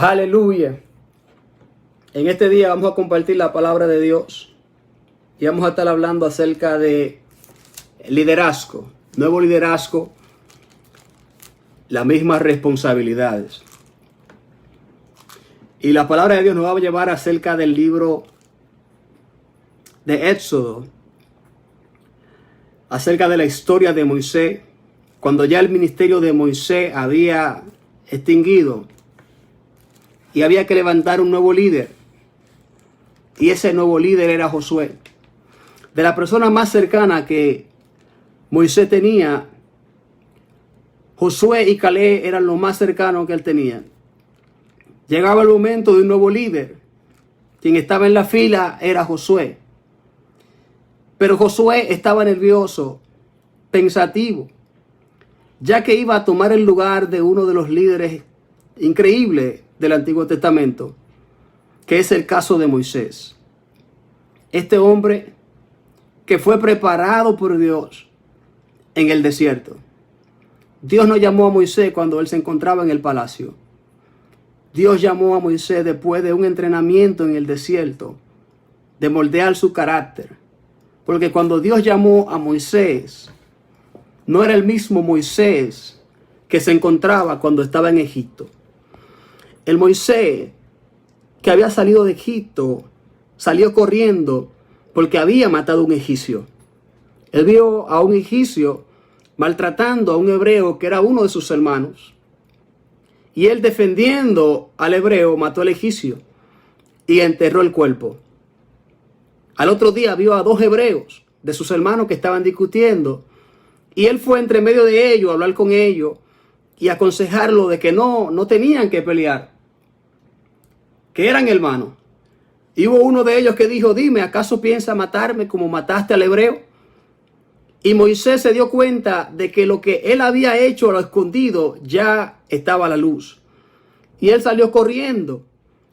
Aleluya. En este día vamos a compartir la palabra de Dios y vamos a estar hablando acerca de liderazgo, nuevo liderazgo, las mismas responsabilidades. Y la palabra de Dios nos va a llevar acerca del libro de Éxodo, acerca de la historia de Moisés, cuando ya el ministerio de Moisés había extinguido y había que levantar un nuevo líder. Y ese nuevo líder era Josué. De la persona más cercana que Moisés tenía, Josué y Caleb eran lo más cercano que él tenía. Llegaba el momento de un nuevo líder. Quien estaba en la fila era Josué. Pero Josué estaba nervioso, pensativo, ya que iba a tomar el lugar de uno de los líderes increíbles del Antiguo Testamento, que es el caso de Moisés. Este hombre que fue preparado por Dios en el desierto. Dios no llamó a Moisés cuando él se encontraba en el palacio. Dios llamó a Moisés después de un entrenamiento en el desierto, de moldear su carácter. Porque cuando Dios llamó a Moisés, no era el mismo Moisés que se encontraba cuando estaba en Egipto. El Moisés que había salido de Egipto salió corriendo porque había matado a un egipcio. Él vio a un egipcio maltratando a un hebreo que era uno de sus hermanos. Y él, defendiendo al hebreo, mató al egipcio y enterró el cuerpo. Al otro día vio a dos hebreos de sus hermanos que estaban discutiendo. Y él fue entre medio de ellos a hablar con ellos y aconsejarlo de que no tenían que pelear, que eran hermanos. Y hubo uno de ellos que dijo: dime, ¿acaso piensas matarme como mataste al hebreo? Y Moisés se dio cuenta de que lo que él había hecho a lo escondido ya estaba a la luz. Y él salió corriendo,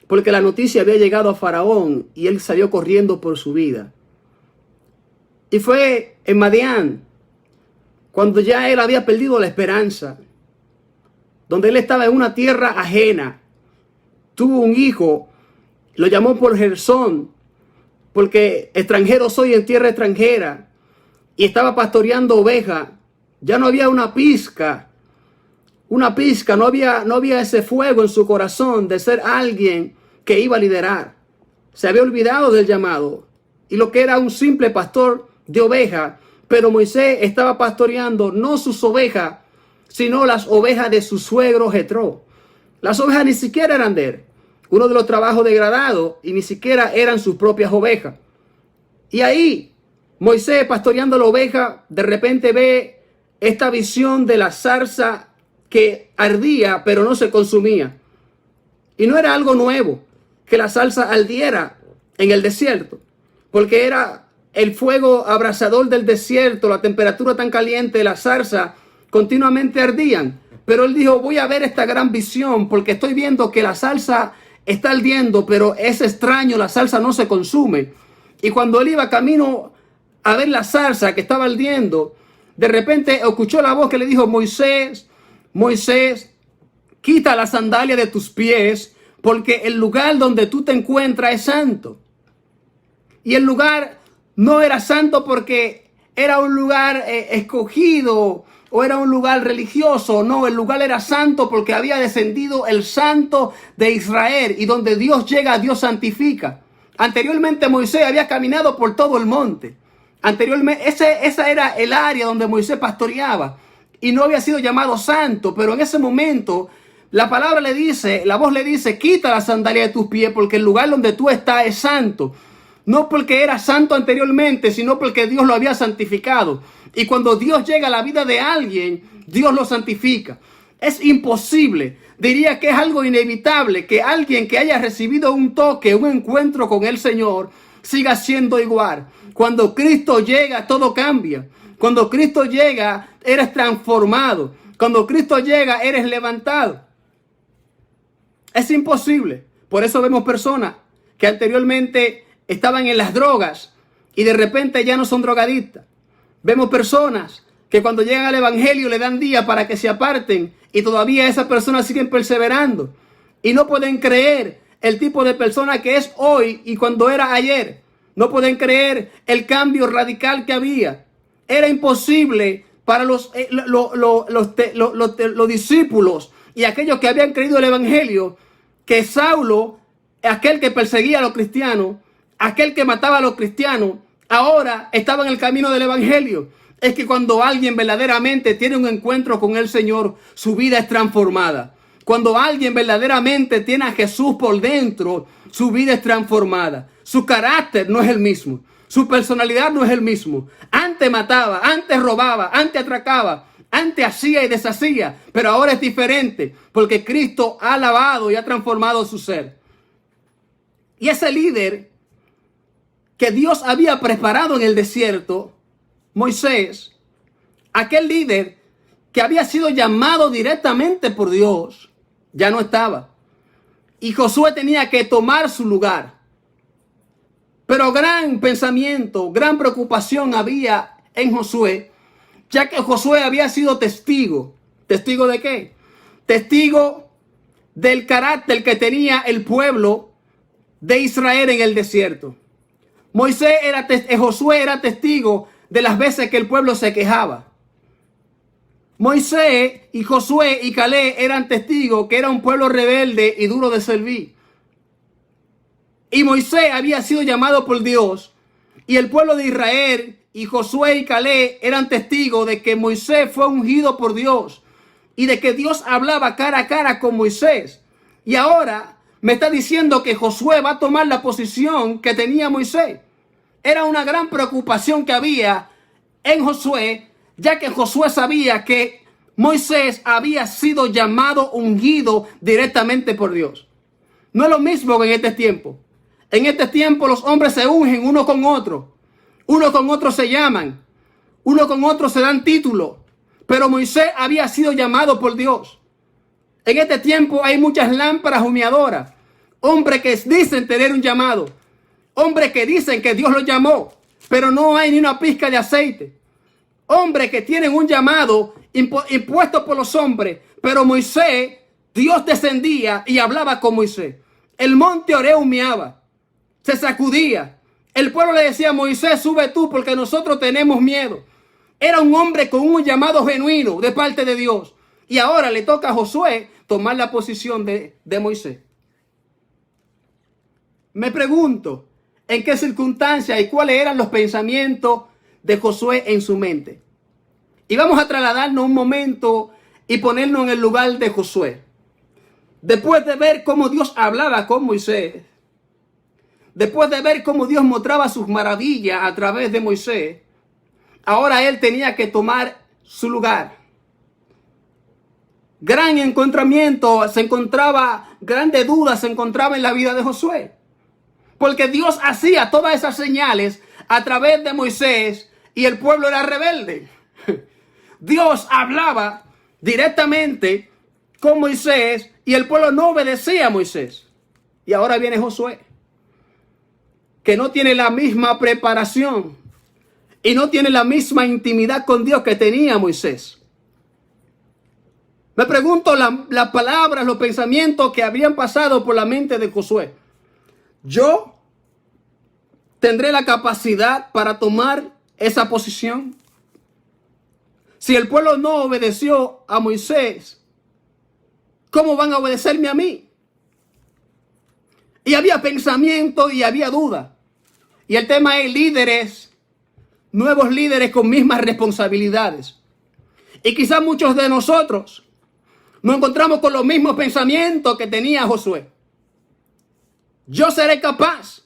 porque la noticia había llegado a Faraón, y él salió corriendo por su vida. Y fue en Madián, cuando ya él había perdido la esperanza, donde él estaba en una tierra ajena. Tuvo un hijo, lo llamó por Gersón, porque extranjero soy en tierra extranjera, y estaba pastoreando ovejas. Ya no había una pizca, no había ese fuego en su corazón de ser alguien que iba a liderar. Se había olvidado del llamado y lo que era un simple pastor de ovejas. Pero Moisés estaba pastoreando no sus ovejas, sino las ovejas de su suegro Jetro. Las ovejas ni siquiera eran de él. Uno de los trabajos degradados, y ni siquiera eran sus propias ovejas. Y ahí Moisés, pastoreando la oveja, de repente ve esta visión de la zarza que ardía pero no se consumía. Y no era algo nuevo que la zarza ardiera en el desierto, porque era el fuego abrasador del desierto, la temperatura tan caliente, la zarza continuamente ardían. Pero él dijo: voy a ver esta gran visión, porque estoy viendo que la zarza está ardiendo, pero es extraño, la zarza no se consume. Y cuando él iba camino a ver la zarza que estaba ardiendo, de repente escuchó la voz que le dijo: Moisés, Moisés, quita la sandalia de tus pies, porque el lugar donde tú te encuentras es santo. Y el lugar no era santo porque era un lugar escogido o era un lugar religioso. No, el lugar era santo porque había descendido el Santo de Israel, y donde Dios llega, Dios santifica. Anteriormente Moisés había caminado por todo el monte. Anteriormente esa era el área donde Moisés pastoreaba y no había sido llamado santo. Pero en ese momento la palabra le dice, la voz le dice: quita la sandalia de tus pies, porque el lugar donde tú estás es santo. No porque era santo anteriormente, sino porque Dios lo había santificado. Y cuando Dios llega a la vida de alguien, Dios lo santifica. Es imposible, diría que es algo inevitable, que alguien que haya recibido un toque, un encuentro con el Señor, siga siendo igual. Cuando Cristo llega, todo cambia. Cuando Cristo llega, eres transformado. Cuando Cristo llega, eres levantado. Es imposible. Por eso vemos personas que anteriormente estaban en las drogas y de repente ya no son drogadictas. Vemos personas que cuando llegan al evangelio le dan día para que se aparten y todavía esas personas siguen perseverando. Y no pueden creer el tipo de persona que es hoy y cuando era ayer. No pueden creer el cambio radical que había. Era imposible para los discípulos y aquellos que habían creído el evangelio que Saulo, aquel que perseguía a los cristianos, aquel que mataba a los cristianos, ahora estaba en el camino del evangelio. Es que cuando alguien verdaderamente tiene un encuentro con el Señor, su vida es transformada. Cuando alguien verdaderamente tiene a Jesús por dentro, su vida es transformada. Su carácter no es el mismo. Su personalidad no es el mismo. Antes mataba, antes robaba, antes atracaba, antes hacía y deshacía. Pero ahora es diferente porque Cristo ha lavado y ha transformado su ser. Y ese líder que Dios había preparado en el desierto, Moisés, aquel líder que había sido llamado directamente por Dios, ya no estaba. Y Josué tenía que tomar su lugar. Pero gran pensamiento, gran preocupación había en Josué, ya que Josué había sido testigo. ¿Testigo de qué? Testigo del carácter que tenía el pueblo de Israel en el desierto. Josué era testigo de las veces que el pueblo se quejaba. Moisés y Josué y Caleb eran testigos que era un pueblo rebelde y duro de servir. Y Moisés había sido llamado por Dios. Y el pueblo de Israel y Josué y Caleb eran testigos de que Moisés fue ungido por Dios. Y de que Dios hablaba cara a cara con Moisés. Y ahora me está diciendo que Josué va a tomar la posición que tenía Moisés. Era una gran preocupación que había en Josué, ya que Josué sabía que Moisés había sido llamado, ungido directamente por Dios. No es lo mismo que en este tiempo. En este tiempo los hombres se ungen uno con otro. Uno con otro se llaman. Uno con otro se dan títulos. Pero Moisés había sido llamado por Dios. En este tiempo hay muchas lámparas humeadoras. Hombres que dicen tener un llamado. Hombres que dicen que Dios los llamó. Pero no hay ni una pizca de aceite. Hombres que tienen un llamado impuesto por los hombres. Pero Moisés, Dios descendía y hablaba con Moisés. El monte Oreb humeaba. Se sacudía. El pueblo le decía a Moisés, sube tú porque nosotros tenemos miedo. Era un hombre con un llamado genuino de parte de Dios. Y ahora le toca a Josué tomar la posición de Moisés. Me pregunto, ¿en qué circunstancias y cuáles eran los pensamientos de Josué en su mente? Y vamos a trasladarnos un momento y ponernos en el lugar de Josué. Después de ver cómo Dios hablaba con Moisés, después de ver cómo Dios mostraba sus maravillas a través de Moisés, ahora él tenía que tomar su lugar. Gran encontramiento se encontraba, grande duda se encontraba en la vida de Josué. Porque Dios hacía todas esas señales a través de Moisés y el pueblo era rebelde. Dios hablaba directamente con Moisés y el pueblo no obedecía a Moisés. Y ahora viene Josué, que no tiene la misma preparación y no tiene la misma intimidad con Dios que tenía Moisés. Me pregunto las palabras, los pensamientos que habían pasado por la mente de Josué. ¿Yo tendré la capacidad para tomar esa posición? Si el pueblo no obedeció a Moisés, ¿cómo van a obedecerme a mí? Y había pensamiento y había duda. Y el tema es líderes, nuevos líderes con mismas responsabilidades. Y quizás muchos de nosotros nos encontramos con los mismos pensamientos que tenía Josué. Yo seré capaz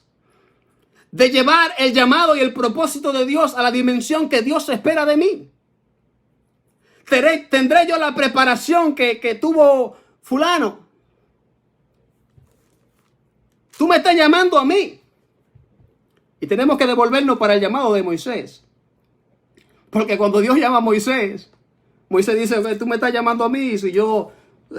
de llevar el llamado y el propósito de Dios a la dimensión que Dios espera de mí. ¿Tendré yo la preparación que tuvo fulano? Tú me estás llamando a mí. Y tenemos que devolvernos para el llamado de Moisés. Porque cuando Dios llama a Moisés, Moisés dice, tú me estás llamando a mí, si yo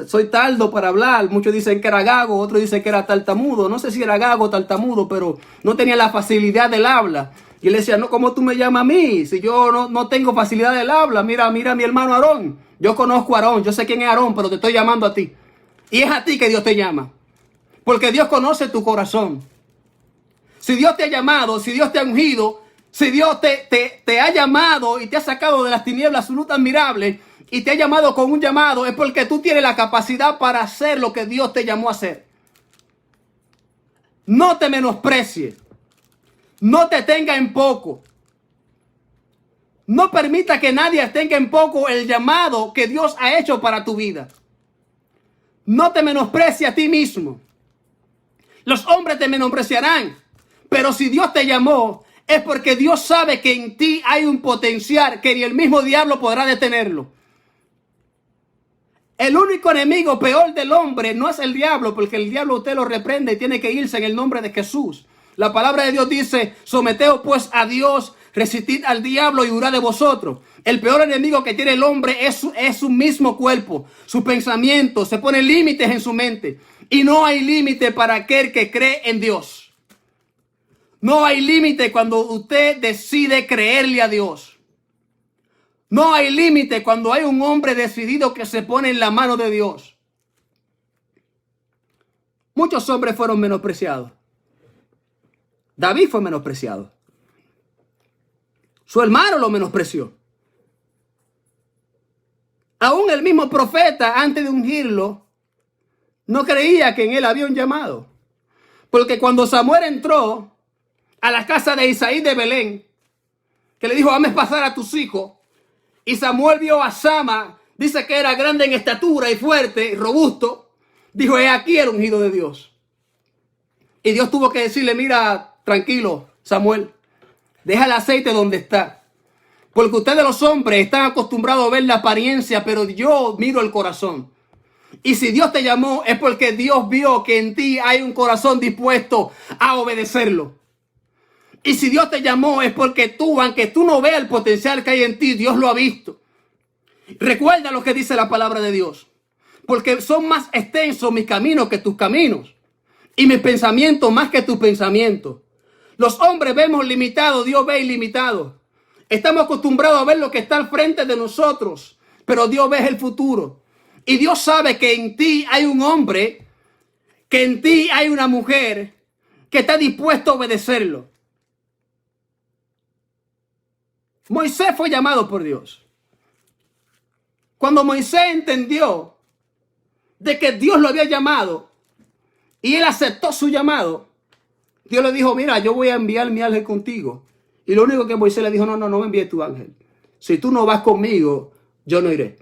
soy tardo para hablar. Muchos dicen que era gago, otros dicen que era tartamudo. No sé si era gago o tartamudo, pero no tenía la facilidad del habla. Y él decía, no, ¿cómo tú me llamas a mí? Si yo no tengo facilidad del habla. Mira a mi hermano Aarón. Yo conozco a Aarón, yo sé quién es Aarón, pero te estoy llamando a ti. Y es a ti que Dios te llama. Porque Dios conoce tu corazón. Si Dios te ha llamado, si Dios te ha ungido, si Dios te ha llamado y te ha sacado de las tinieblas su luz admirable y te ha llamado con un llamado, es porque tú tienes la capacidad para hacer lo que Dios te llamó a hacer. No te menosprecies. No te tenga en poco. No permita que nadie tenga en poco el llamado que Dios ha hecho para tu vida. No te menosprecies a ti mismo. Los hombres te menospreciarán. Pero si Dios te llamó, es porque Dios sabe que en ti hay un potencial que ni el mismo diablo podrá detenerlo. El único enemigo peor del hombre no es el diablo, porque el diablo usted lo reprende y tiene que irse en el nombre de Jesús. La palabra de Dios dice, someteos pues a Dios, resistid al diablo y huirá de vosotros. El peor enemigo que tiene el hombre es su mismo cuerpo, su pensamiento. Se pone límites en su mente. Y no hay límite para aquel que cree en Dios. No hay límite cuando usted decide creerle a Dios. No hay límite cuando hay un hombre decidido que se pone en la mano de Dios. Muchos hombres fueron menospreciados. David fue menospreciado. Su hermano lo menospreció. Aún el mismo profeta, antes de ungirlo, no creía que en él había un llamado. Porque cuando Samuel entró a la casa de Isaí de Belén, que le dijo, hazme pasar a tus hijos, y Samuel vio a Sama, dice que era grande en estatura y fuerte y robusto, dijo, he aquí el ungido de Dios. Y Dios tuvo que decirle, mira, tranquilo, Samuel, deja el aceite donde está. Porque ustedes los hombres están acostumbrados a ver la apariencia, pero yo miro el corazón. Y si Dios te llamó es porque Dios vio que en ti hay un corazón dispuesto a obedecerlo. Y si Dios te llamó es porque tú, aunque tú no veas el potencial que hay en ti, Dios lo ha visto. Recuerda lo que dice la palabra de Dios. Porque son más extensos mis caminos que tus caminos. Y mis pensamientos más que tus pensamientos. Los hombres vemos limitados, Dios ve ilimitado. Estamos acostumbrados a ver lo que está al frente de nosotros. Pero Dios ve el futuro. Y Dios sabe que en ti hay un hombre, que en ti hay una mujer que está dispuesto a obedecerlo. Moisés fue llamado por Dios. Cuando Moisés entendió de que Dios lo había llamado y él aceptó su llamado, Dios le dijo, mira, yo voy a enviar mi ángel contigo. Y lo único que Moisés le dijo, no me envíes tu ángel. Si tú no vas conmigo, yo no iré.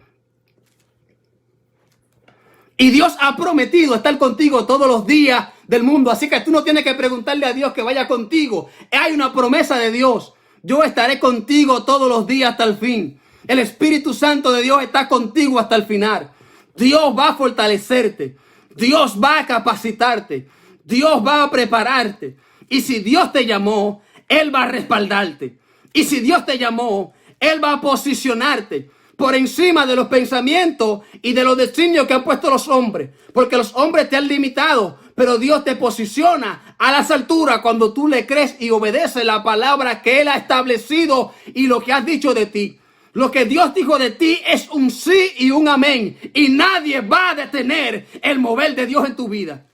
Y Dios ha prometido estar contigo todos los días del mundo. Así que tú no tienes que preguntarle a Dios que vaya contigo. Hay una promesa de Dios. Yo estaré contigo todos los días hasta el fin. El Espíritu Santo de Dios está contigo hasta el final. Dios va a fortalecerte. Dios va a capacitarte. Dios va a prepararte. Y si Dios te llamó, Él va a respaldarte. Y si Dios te llamó, Él va a posicionarte por encima de los pensamientos y de los designios que han puesto los hombres. Porque los hombres te han limitado, pero Dios te posiciona a las alturas cuando tú le crees y obedeces la palabra que Él ha establecido y lo que has dicho de ti. Lo que Dios dijo de ti es un sí y un amén. Y nadie va a detener el mover de Dios en tu vida.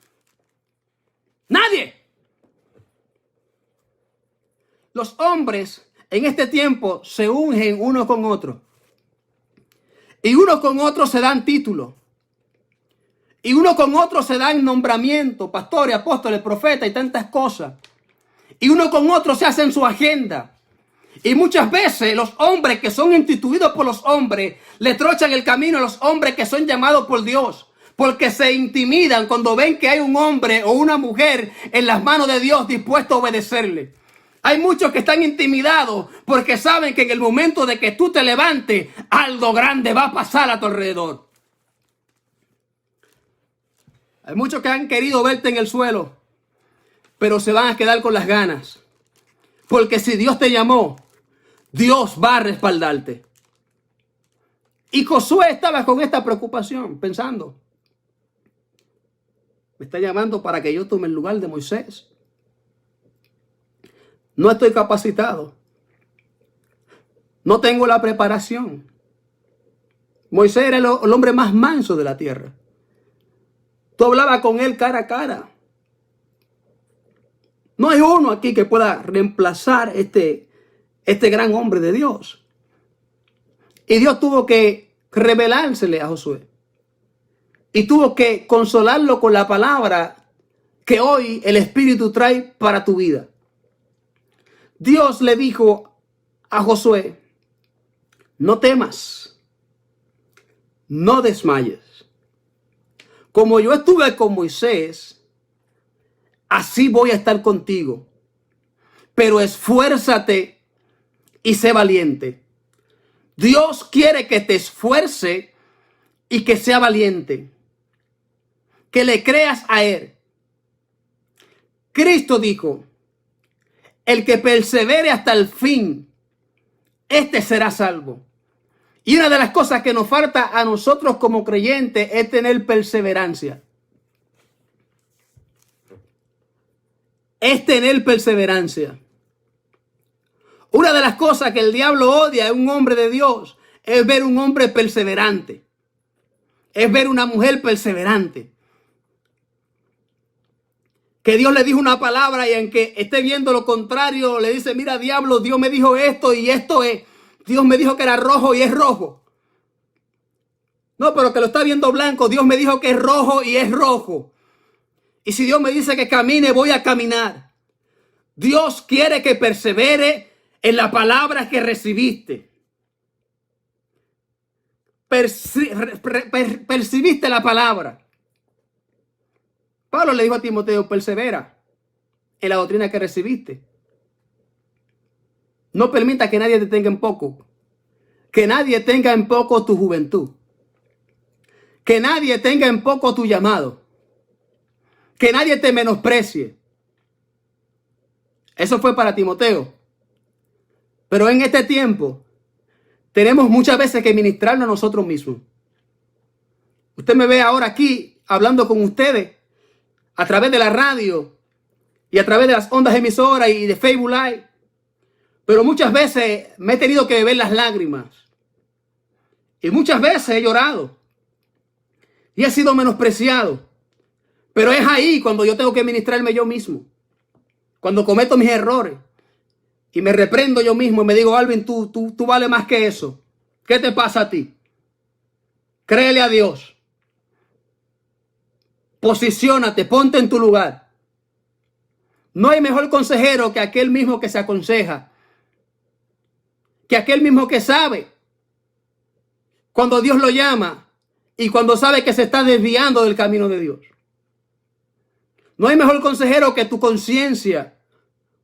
Nadie. Los hombres en este tiempo se ungen unos con otros. Y unos con otros se dan títulos. Y uno con otro se dan nombramientos, pastores, apóstoles, profetas y tantas cosas. Y uno con otro se hacen su agenda. Y muchas veces los hombres que son instituidos por los hombres le trochan el camino a los hombres que son llamados por Dios. Porque se intimidan cuando ven que hay un hombre o una mujer en las manos de Dios dispuesto a obedecerle. Hay muchos que están intimidados porque saben que en el momento de que tú te levantes, algo grande va a pasar a tu alrededor. Hay muchos que han querido verte en el suelo, pero se van a quedar con las ganas. Porque si Dios te llamó, Dios va a respaldarte. Y Josué estaba con esta preocupación, pensando, me está llamando para que yo tome el lugar de Moisés. No estoy capacitado. No tengo la preparación. Moisés era el hombre más manso de la tierra. Tú hablabas con él cara a cara. No hay uno aquí que pueda reemplazar este gran hombre de Dios. Y Dios tuvo que revelársele a Josué. Y tuvo que consolarlo con la palabra que hoy el Espíritu trae para tu vida. Dios le dijo a Josué: no temas, no desmayes. Como yo estuve con Moisés, así voy a estar contigo. Pero esfuérzate y sé valiente. Dios quiere que te esfuerce y que sea valiente. Que le creas a Él. Cristo dijo: el que persevere hasta el fin, este será salvo. Y una de las cosas que nos falta a nosotros como creyentes es tener perseverancia. Es tener perseverancia. Una de las cosas que el diablo odia en un hombre de Dios es ver un hombre perseverante. Es ver una mujer perseverante. Que Dios le dijo una palabra y en que esté viendo lo contrario, le dice: mira, diablo, Dios me dijo esto y esto es. Dios me dijo que era rojo y es rojo. No, pero que lo está viendo blanco. Dios me dijo que es rojo y es rojo. Y si Dios me dice que camine, voy a caminar. Dios quiere que persevere en la palabra que recibiste. Percibiste la palabra. Pablo le dijo a Timoteo: persevera en la doctrina que recibiste. No permita que nadie te tenga en poco. Que nadie tenga en poco tu juventud. Que nadie tenga en poco tu llamado. Que nadie te menosprecie. Eso fue para Timoteo. Pero en este tiempo tenemos muchas veces que ministrarnos a nosotros mismos. Usted me ve ahora aquí hablando con ustedes a través de la radio y a través de las ondas emisoras y de Facebook Live. Pero muchas veces me he tenido que beber las lágrimas. Y muchas veces he llorado. Y he sido menospreciado. Pero es ahí cuando yo tengo que ministrarme yo mismo. Cuando cometo mis errores. Y me reprendo yo mismo y me digo: Alvin, tú vales más que eso. ¿Qué te pasa a ti? Créele a Dios. Posiciónate, ponte en tu lugar. No hay mejor consejero que aquel mismo que se aconseja. Que aquel mismo que sabe cuando Dios lo llama y cuando sabe que se está desviando del camino de Dios. No hay mejor consejero que tu conciencia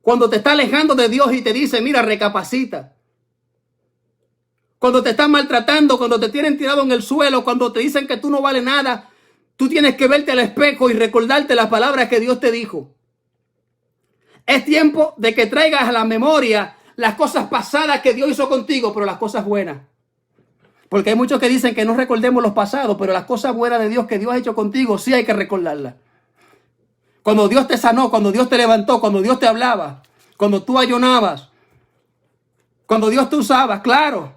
cuando te está alejando de Dios y te dice: mira, recapacita. Cuando te están maltratando, cuando te tienen tirado en el suelo, cuando te dicen que tú no vales nada, tú tienes que verte al espejo y recordarte las palabras que Dios te dijo. Es tiempo de que traigas a la memoria las cosas pasadas que Dios hizo contigo, pero las cosas buenas. Porque hay muchos que dicen que no recordemos los pasados, pero las cosas buenas de Dios que Dios ha hecho contigo, sí hay que recordarlas. Cuando Dios te sanó, cuando Dios te levantó, cuando Dios te hablaba, cuando tú ayunabas, cuando Dios te usaba, claro.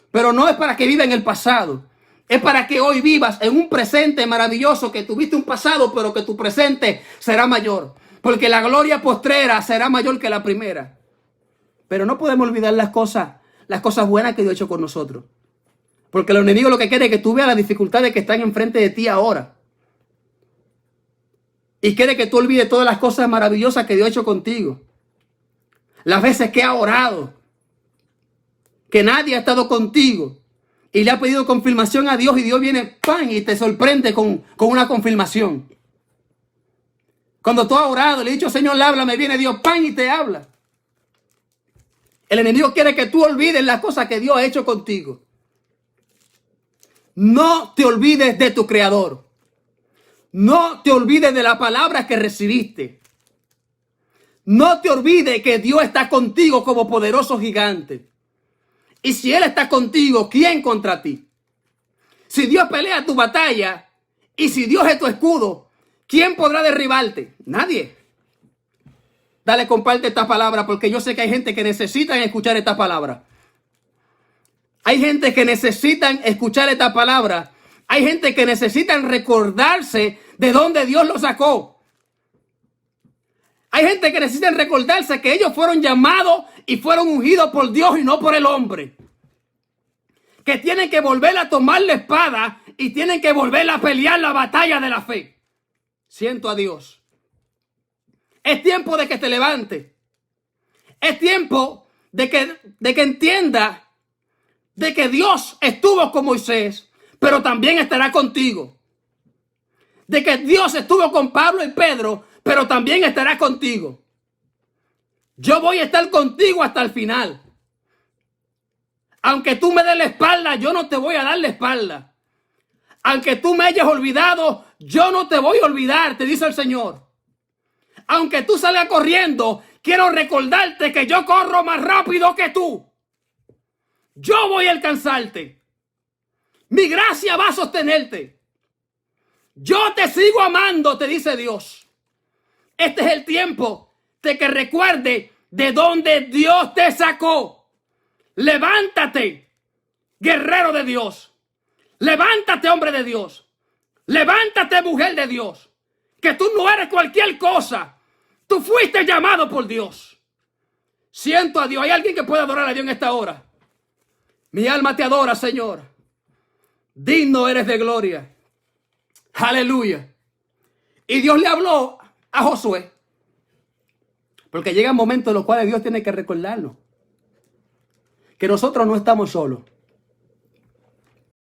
Pero no es para que viva en el pasado. Es para que hoy vivas en un presente maravilloso, que tuviste un pasado, pero que tu presente será mayor. Porque la gloria postrera será mayor que la primera. Pero no podemos olvidar las cosas buenas que Dios ha hecho con nosotros. Porque el enemigo lo que quiere es que tú veas las dificultades que están enfrente de ti ahora. Y quiere que tú olvides todas las cosas maravillosas que Dios ha hecho contigo. Las veces que ha orado. Que nadie ha estado contigo. Y le ha pedido confirmación a Dios y Dios viene, ¡pam!, y te sorprende con una confirmación. Cuando tú has orado, le has dicho: Señor, háblame, viene Dios, ¡pam!, y te habla. El enemigo quiere que tú olvides las cosas que Dios ha hecho contigo. No te olvides de tu Creador. No te olvides de la palabra que recibiste. No te olvides que Dios está contigo como poderoso gigante. Y si Él está contigo, ¿quién contra ti? Si Dios pelea tu batalla y si Dios es tu escudo, ¿quién podrá derribarte? Nadie. Dale, comparte esta palabra, porque yo sé que hay gente que necesita escuchar esta palabra. Hay gente que necesitan escuchar esta palabra Hay gente que necesita recordarse de dónde Dios los sacó. Hay gente que necesita recordarse que ellos fueron llamados y fueron ungidos por Dios y no por el hombre. Que tienen que volver a tomar la espada y tienen que volver a pelear la batalla de la fe. Siento a Dios. Es tiempo de que te levantes. Es tiempo de que entienda de que Dios estuvo con Moisés, pero también estará contigo. De que Dios estuvo con Pablo y Pedro, pero también estará contigo. Yo voy a estar contigo hasta el final. Aunque tú me des la espalda, yo no te voy a dar la espalda. Aunque tú me hayas olvidado, yo no te voy a olvidar, te dice el Señor. Aunque tú salgas corriendo, quiero recordarte que yo corro más rápido que tú. Yo voy a alcanzarte. Mi gracia va a sostenerte. Yo te sigo amando, te dice Dios. Este es el tiempo de que recuerde de dónde Dios te sacó. Levántate, guerrero de Dios. Levántate, hombre de Dios. Levántate, mujer de Dios. Que tú no eres cualquier cosa. Tú fuiste llamado por Dios. Siento a Dios. ¿Hay alguien que pueda adorar a Dios en esta hora? Mi alma te adora, Señor. Digno eres de gloria. Aleluya. Y Dios le habló a Josué. Porque llegan momentos en los cuales Dios tiene que recordarnos que nosotros no estamos solos.